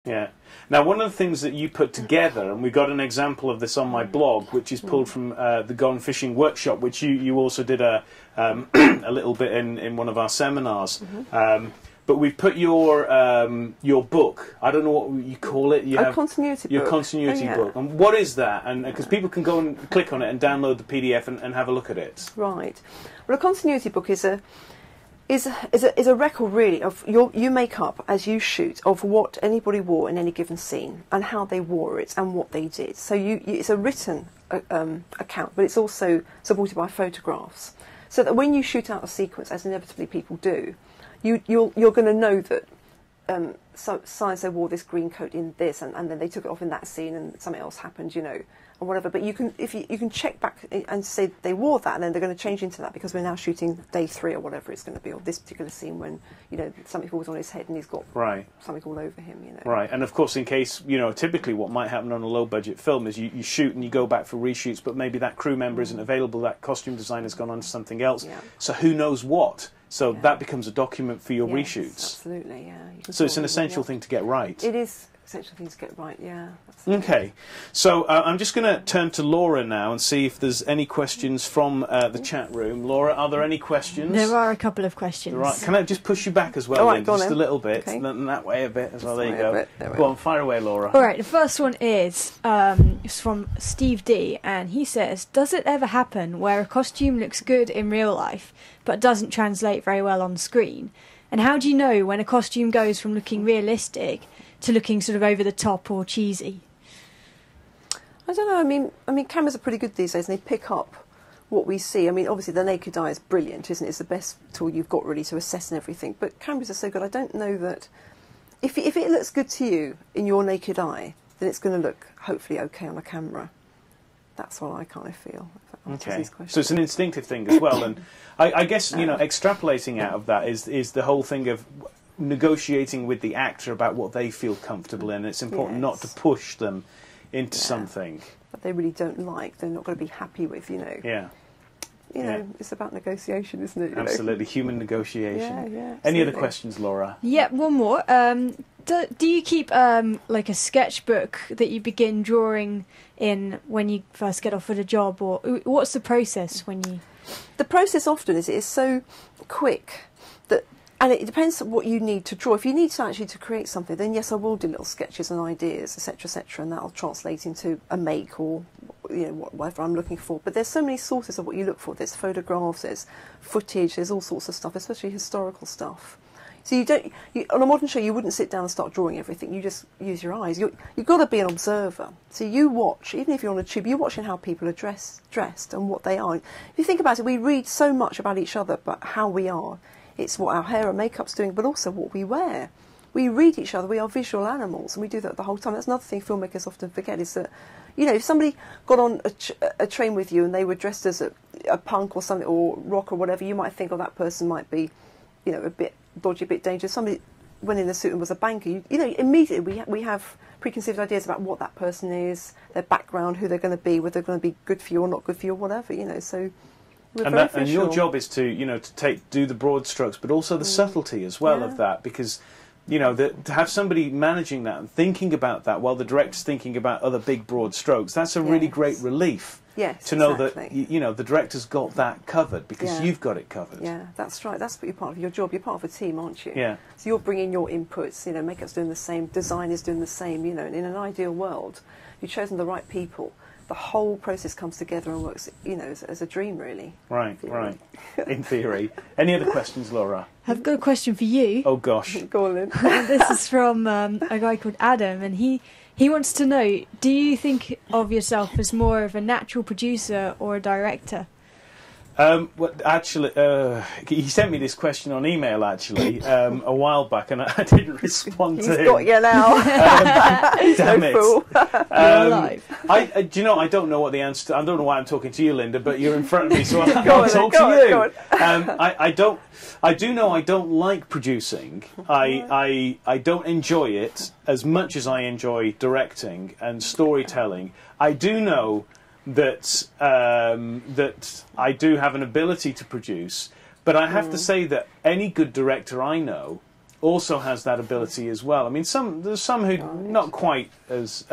Yeah. Now, one of the things that you put together, and we got an example of this on my blog, which is pulled from the Gone Fishing Workshop, which you also did a little bit in one of our seminars. But we've put your book. I don't know what you call it. You have continuity your book. continuity book. And what is that? And because people can go and click on it and download the PDF and have a look at it. Right. Well, a continuity book is a record really of you make up as you shoot of what anybody wore in any given scene and how they wore it and what they did. So it's a written account, but it's also supported by photographs, so that when you shoot out a sequence, as inevitably people do, you're going to know that so wore this green coat in this, and then they took it off in that scene, and something else happened, you know, or whatever. But you can check back and say they wore that, and then they're going to change into that because we're now shooting day 3 or whatever it's going to be, or this particular scene when, you know, something falls on his head and he's got something all over him, you know. Right, and of course, in case, you know, typically what might happen on a low-budget film is you shoot and you go back for reshoots, but maybe that crew member isn't available, that costume designer's gone on to something else, so who knows what? So that becomes a document for your reshoots. Absolutely, yeah. So it's an essential thing to get right. It is essential thing to get right, yeah. Okay, so I'm just going to turn to Laura now and see if there's any questions from the chat room. Laura, are there any questions? There are a couple of questions. Right, can I just push you back as well, right, Linda, just a little bit, and that way a bit as well. There you go. Go on, fire away, Laura. All right, the first one is it's from Steve D, and he says, does it ever happen where a costume looks good in real life but doesn't translate very well on screen? And how do you know when a costume goes from looking realistic to looking sort of over the top or cheesy? I don't know. I mean, cameras are pretty good these days, and they pick up what we see. I mean, obviously the naked eye is brilliant, isn't it? It's the best tool you've got really to assess and everything. But cameras are so good. I don't know that if it looks good to you in your naked eye, then it's going to look hopefully okay on a camera. That's what I kind of feel. Okay, so it's an instinctive thing as well, and I guess, you know, extrapolating out of that is the whole thing of negotiating with the actor about what they feel comfortable in. It's important not to push them into something that they really don't like, they're not going to be happy with, you know. Yeah. You know, it's about negotiation, isn't it? Absolutely, human negotiation. Yeah, Any other questions, Laura? Yeah, one more. Do you keep like a sketchbook that you begin drawing in when you first get offered a job, or what's the process when you? The process often is so quick that, and it depends on what you need to draw. If you need to actually to create something, then yes, I will do little sketches and ideas, etc., and that'll translate into a make or, you know, whatever I'm looking for. But there's so many sources of what you look for. There's photographs, there's footage, there's all sorts of stuff, especially historical stuff. So on a modern show, you wouldn't sit down and start drawing everything. You just use your eyes. You've got to be an observer. So you watch, even if you're on a tube, you're watching how people are dressed and what they are. If you think about it, we read so much about each other, but how we are. It's what our hair and makeup's doing, but also what we wear. We read each other. We are visual animals, and we do that the whole time. That's another thing filmmakers often forget, is that, you know, if somebody got on a train with you and they were dressed as a punk or something, or rock or whatever, you might think, oh, that person might be, you know, a bit dodgy, a bit dangerous. Somebody went in a suit and was a banker. You know, immediately we have preconceived ideas about what that person is, their background, who they're going to be, whether they're going to be good for you or not good for you or whatever, you know, so... And your job is to, you know, to do the broad strokes, but also the subtlety as well of that, because, you know, to have somebody managing that and thinking about that while the director's thinking about other big broad strokes, that's a really great relief. Yes, to know that, you know, the director's got that covered because you've got it covered. Yeah, that's right. That's what you're part of your job. You're part of a team, aren't you? Yeah. So you're bringing your inputs. You know, makeup's doing the same, design is doing the same. You know, and in an ideal world, you've chosen the right people. The whole process comes together and works, you know, as a dream, really. Right, right. In theory. Any other questions, Laura? I've got a question for you. Oh gosh. Go on then. This is from a guy called Adam, and he wants to know, do you think of yourself as more of a natural producer or a director? Well, actually, he sent me this question on email, actually, a while back, and I didn't respond to him. He's got you now. Damn it. Fool. You're alive. Do you know, I don't know what the answer to... I don't know why I'm talking to you, Linda, but you're in front of me, so I'll talk to you. I do know I don't like producing. I don't enjoy it as much as I enjoy directing and storytelling. I do know that that I do have an ability to produce, but I have to say that any good director I know also has that ability as well. I mean, there's some who not quite as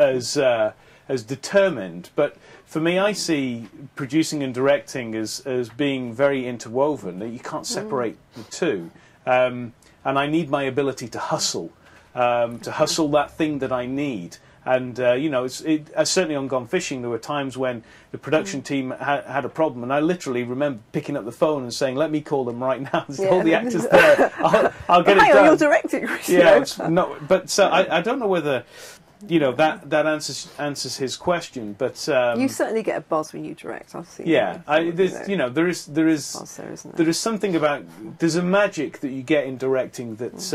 determined, but for me, I see producing and directing as being very interwoven. That you can't separate the two, and I need my ability to hustle that thing that I need. And you know, certainly on Gone Fishing, there were times when the production team had a problem, and I literally remember picking up the phone and saying, "Let me call them right now. There's all the actors there. I'll get it done." You're directing, Chris. Yeah, but so I don't know whether, you know, that answers his question. But you certainly get a buzz when you direct. I've seen. Yeah, there is something about, there's a magic that you get in directing that's.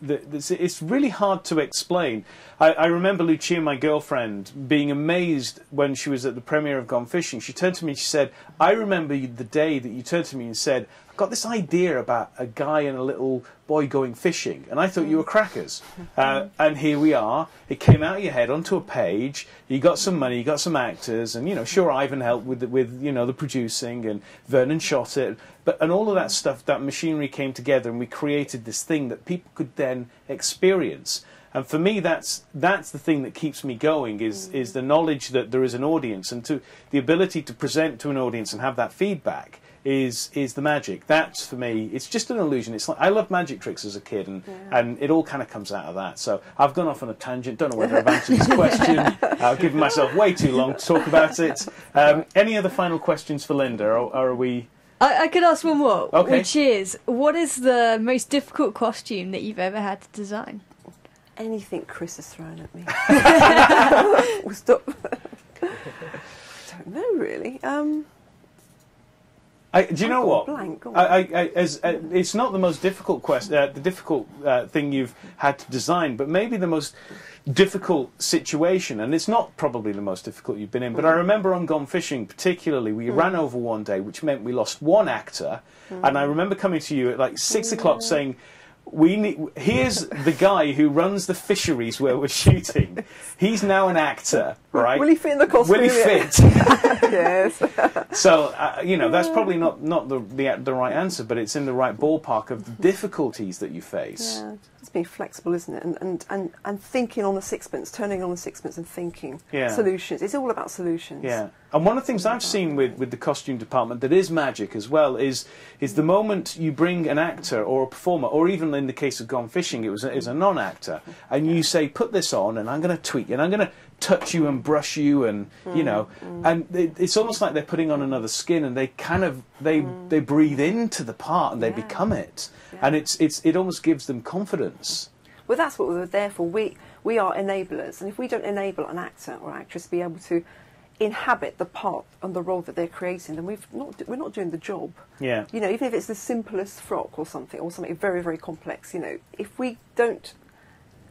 It's really hard to explain. I remember Lucia, my girlfriend, being amazed when she was at the premiere of Gone Fishing. She turned to me and she said, "I remember the day that you turned to me and said, I've got this idea about a guy and a little boy going fishing, and I thought you were crackers." And here we are. It came out of your head onto a page. You got some money, you got some actors, and, you know, sure, Ivan helped with you know, the producing, and Vernon shot it, and all of that stuff, that machinery came together, and we created this thing that people could then experience. And for me, that's the thing that keeps me going, is the knowledge that there is an audience, and the ability to present to an audience and have that feedback is the magic. That's, for me, it's just an illusion. It's like, I loved magic tricks as a kid, and it all kind of comes out of that. So I've gone off on a tangent. Don't know whether I've answered this question. I've given myself way too long to talk about it. Any other final questions for Linda, or are we... I could ask one more, okay. Which is, what is the most difficult costume that you've ever had to design? Anything Chris has thrown at me. We'll stop. I don't know, really. Do you know what? Blank. It's not the most difficult the difficult thing you've had to design, but maybe the most difficult situation, and it's not probably the most difficult you've been in. But I remember on Gone Fishing, particularly, we ran over one day, which meant we lost one actor, and I remember coming to you at like 6 o'clock saying, here's the guy who runs the fisheries where we're shooting. He's now an actor, right? Will he fit in the costume? Will he fit? Yes. So, you know, that's probably not the right answer, but it's in the right ballpark of the difficulties that you face. Yeah, it's being flexible, isn't it? And thinking on the sixpence, turning on the sixpence and thinking solutions. It's all about solutions. Yeah. And one of the things I've seen with the costume department that is magic as well is the moment you bring an actor or a performer, or even in the case of Gone Fishing, it was a non-actor, and you say, put this on, and I'm going to tweak you, and I'm going to touch you and brush you, and you know, and it's almost like they're putting on another skin, and they kind of they breathe into the part and they become it, and it almost gives them confidence. Well, that's what we're there for. We are enablers, and if we don't enable an actor or actress to be able to inhabit the part and the role that they're creating, then we're not doing the job. Yeah. You know, even if it's the simplest frock or something very, very complex, you know, if we don't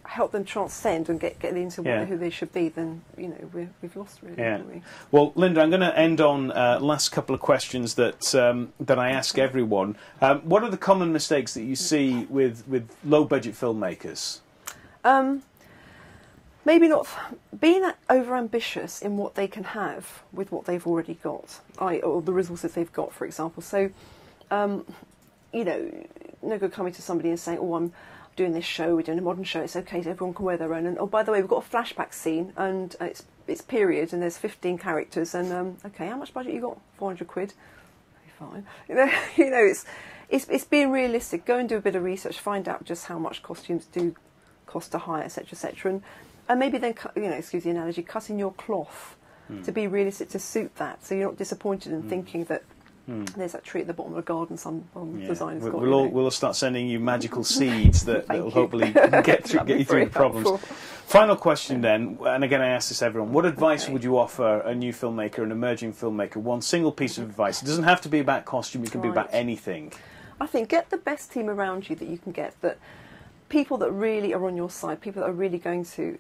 help them transcend and get into who they should be, then, you know, we've lost, really, haven't we? Well, Linda, I'm going to end on last couple of questions that I ask everyone. What are the common mistakes that you see with low-budget filmmakers? Maybe not being over-ambitious in what they can have with what they've already got, or the resources they've got, for example. So, you know, no good coming to somebody and saying, "Oh, I'm doing this show, we're doing a modern show, it's okay, everyone can wear their own. And, oh, by the way, we've got a flashback scene, and it's period, and there's 15 characters, and, okay, how much budget you got? 400 quid? Fine." You know, it's being realistic. Go and do a bit of research, find out just how much costumes do cost to hire, etc., etc., and maybe then, you know, excuse the analogy, cutting your cloth to be realistic, to suit that, so you're not disappointed in thinking that there's that tree at the bottom of the garden some designer's got. We'll start sending you magical seeds that will hopefully get you through the problems. Final question then, and again I ask this to everyone, what advice would you offer a new filmmaker, an emerging filmmaker? One single piece of advice. It doesn't have to be about costume, it can be about anything. I think get the best team around you that you can get, that people that really are on your side, people that are really going to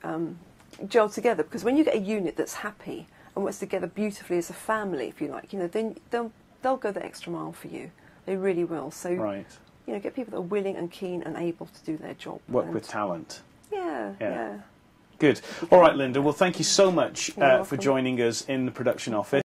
gel together, because when you get a unit that's happy and works together beautifully as a family, if you like, you know, then they'll go the extra mile for you. They really will. So, you know, get people that are willing and keen and able to do their job. Work with talent. Yeah. Good. All right, Linda. Well, thank you so much for joining us in the production office.